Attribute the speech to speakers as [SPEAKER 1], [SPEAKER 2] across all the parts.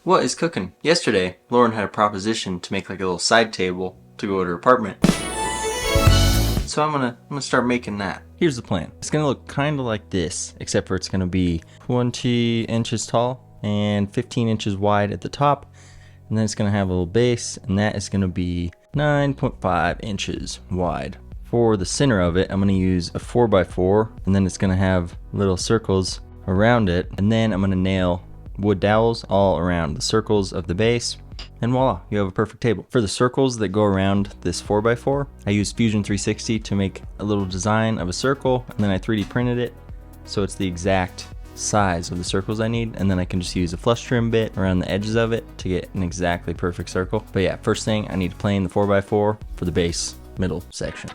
[SPEAKER 1] What is cooking? Yesterday, Lauren had a proposition to make like a little side table to go to her apartment. So I'm gonna start making that. Here's the plan. It's gonna look kind of like this, except for it's gonna be 20 inches tall and 15 inches wide at the top. And then it's gonna have a little base, and that is gonna be 9.5 inches wide. For the center of it, I'm gonna use a 4x4, and then it's gonna have little circles around it. And then I'm gonna nail wood dowels all around the circles of the base. And voila, you have a perfect table. For the circles that go around this 4x4, I used Fusion 360 to make a little design of a circle, and then I 3D printed it so it's the exact size of the circles I need, and then I can just use a flush trim bit around the edges of it to get an exactly perfect circle. But yeah, first thing, I need to plane the 4x4 for the base middle section.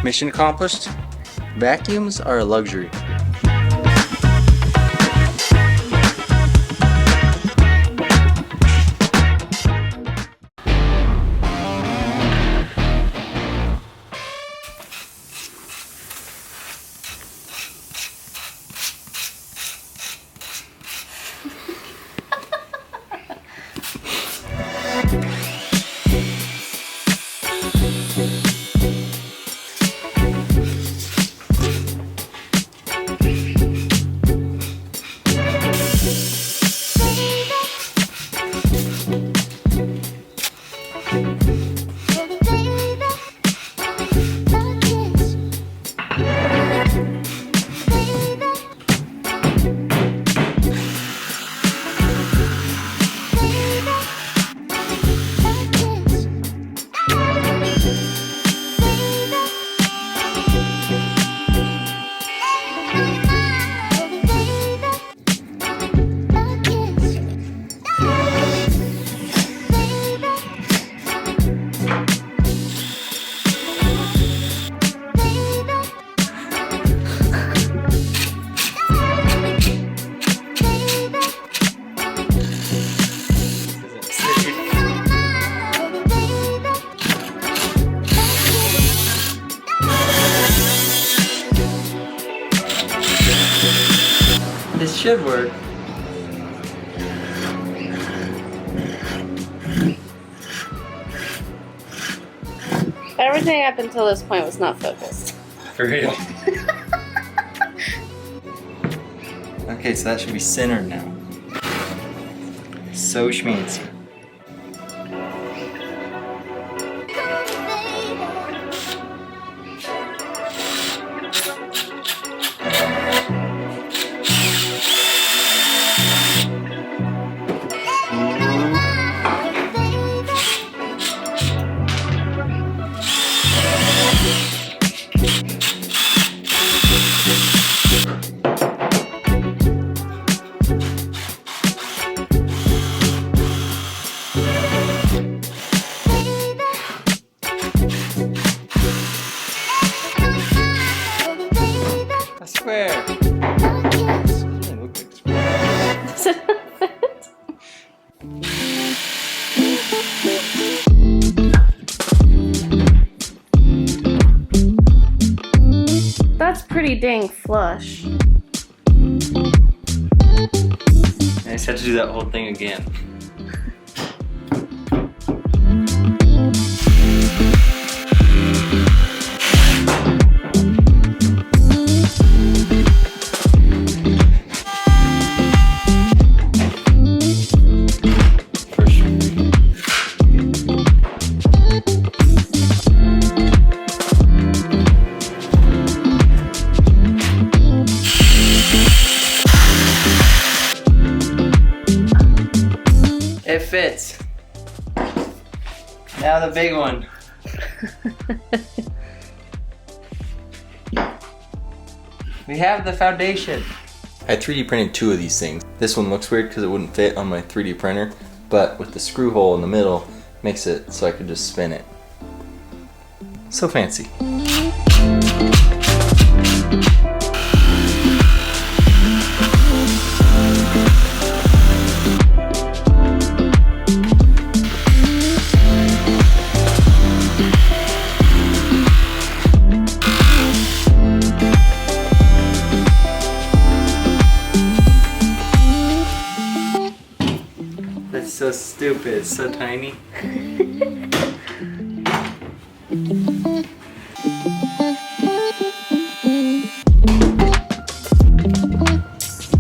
[SPEAKER 1] Mission accomplished. Vacuums are a luxury. This should work.
[SPEAKER 2] Everything up until this point was not focused.
[SPEAKER 1] For real. Okay, so that should be centered now. So schmancy. I swear.
[SPEAKER 2] That's pretty dang flush.
[SPEAKER 1] I just have to do that whole thing again. It fits. Now the big one. We have the foundation. I 3D printed two of these things. This one looks weird because it wouldn't fit on my 3D printer, but with the screw hole in the middle, makes it so I could just spin it. So fancy. so stupid. It's so tiny.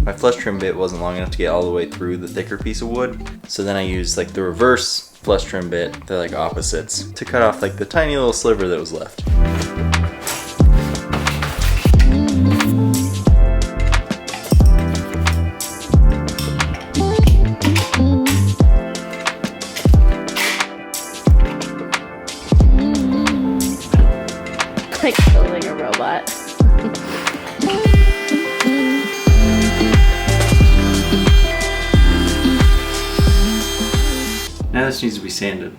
[SPEAKER 1] My flush trim bit wasn't long enough to get all the way through the thicker piece of wood, so then I used like the reverse flush trim bit, they're like opposites, to cut off like the tiny little sliver that was left.
[SPEAKER 2] Like building a robot.
[SPEAKER 1] Now this needs to be sanded.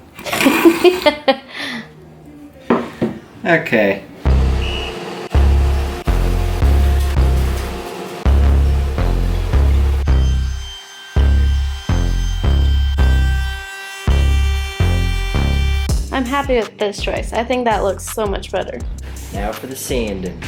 [SPEAKER 1] Okay.
[SPEAKER 2] I'm happy with this choice. I think that looks so much better.
[SPEAKER 1] Now for the sanding.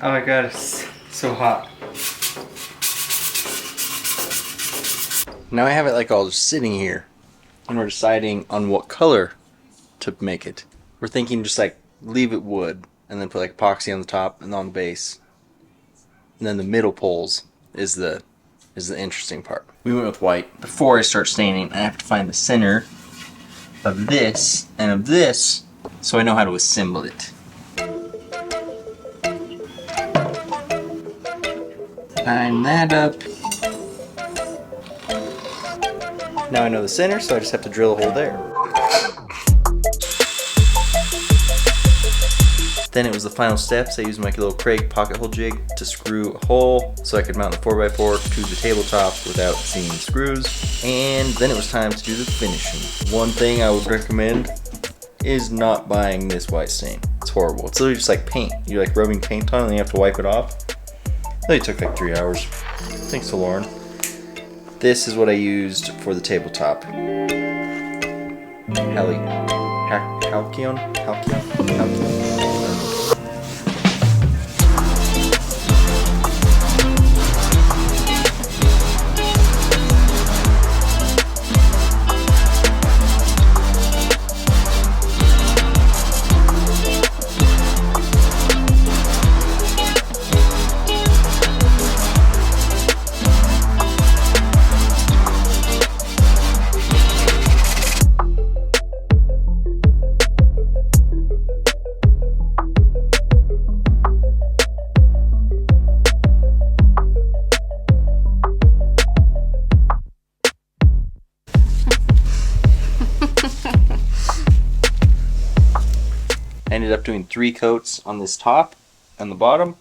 [SPEAKER 1] Oh my god, it's so hot. Now I have it like all just sitting here, and we're deciding on what color to make it. We're thinking just like leave it wood, and then put like epoxy on the top and on the base. And then the middle poles is the interesting part. We went with white. Before I start staining, I have to find the center of this and of this, so I know how to assemble it. Line that up. Now I know the center, so I just have to drill a hole there. Then it was the final steps. I used my little Craig pocket hole jig to screw a hole so I could mount the 4x4 to the tabletop without seeing the screws. And then it was time to do the finishing. One thing I would recommend is not buying this white stain. It's horrible. It's literally just like paint. You're like rubbing paint on it and you have to wipe it off. It only took like 3 hours. Thanks to Lauren. This is what I used for the tabletop. Halcyon? I ended up doing 3 coats on this top and the bottom,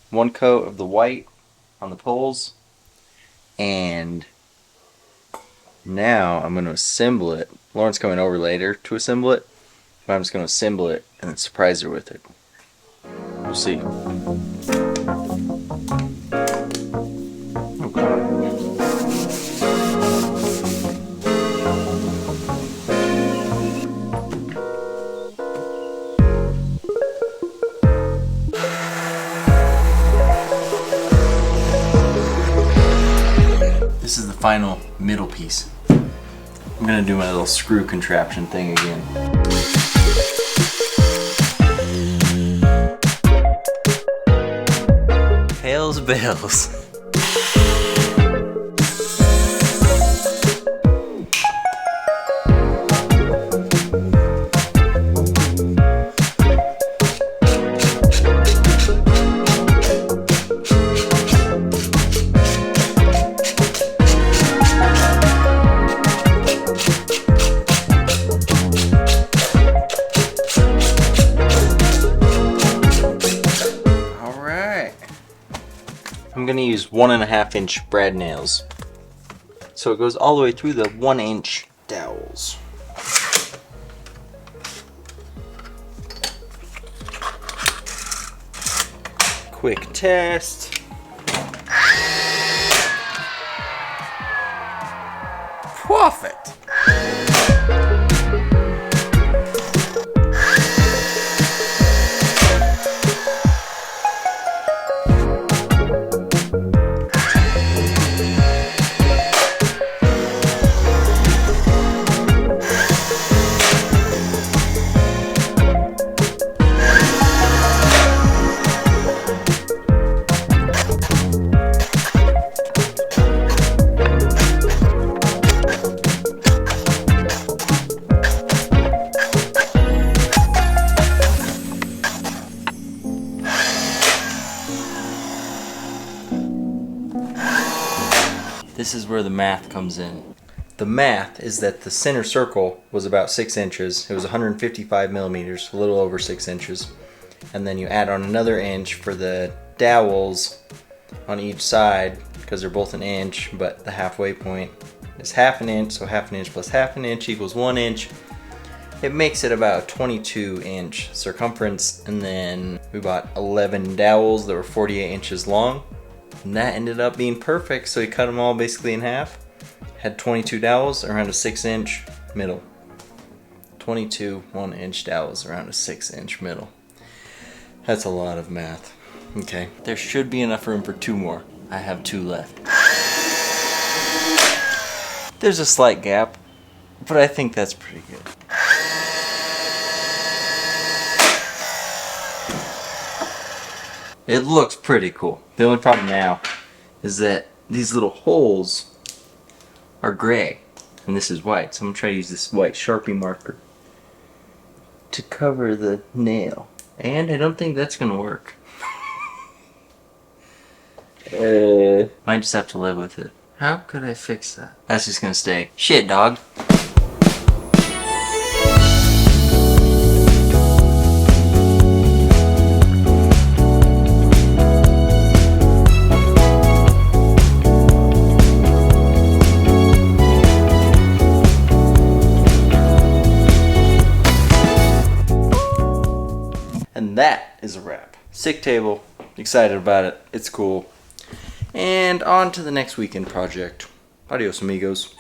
[SPEAKER 1] 1 coat of the white on the poles, and now I'm going to assemble it. Lauren's coming over later to assemble it, but I'm just going to assemble it and then surprise her with it. We'll see. This is the final middle piece. I'm gonna do my little screw contraption thing again. Hails bells. I'm going to use 1.5 inch brad nails. So it goes all the way through the 1 inch dowels. Quick test. Perfect. This is where the math comes in. The math is that the center circle was about 6 inches. It was 155 millimeters, a little over 6 inches. And then you add on another inch for the dowels on each side, because they're both an inch, but the halfway point is half an inch, so half an inch plus half an inch equals 1 inch. It makes it about a 22-inch circumference, and then we bought 11 dowels that were 48 inches long. And that ended up being perfect, so we cut them all basically in half. Had 22 dowels around a 6-inch middle. 22 1-inch dowels around a 6-inch middle. That's a lot of math. Okay, there should be enough room for 2 more. I have 2 left. There's a slight gap, but I think that's pretty good. It looks pretty cool. The only problem now is that these little holes are gray and this is white. So I'm gonna try to use this white Sharpie marker to cover the nail. And I don't think that's gonna work. Might just have to live with it. How could I fix that? That's just gonna stay. Shit, dog. And that is a wrap. Sick table. Excited about it. It's cool. And on to the next weekend project. Adios, amigos.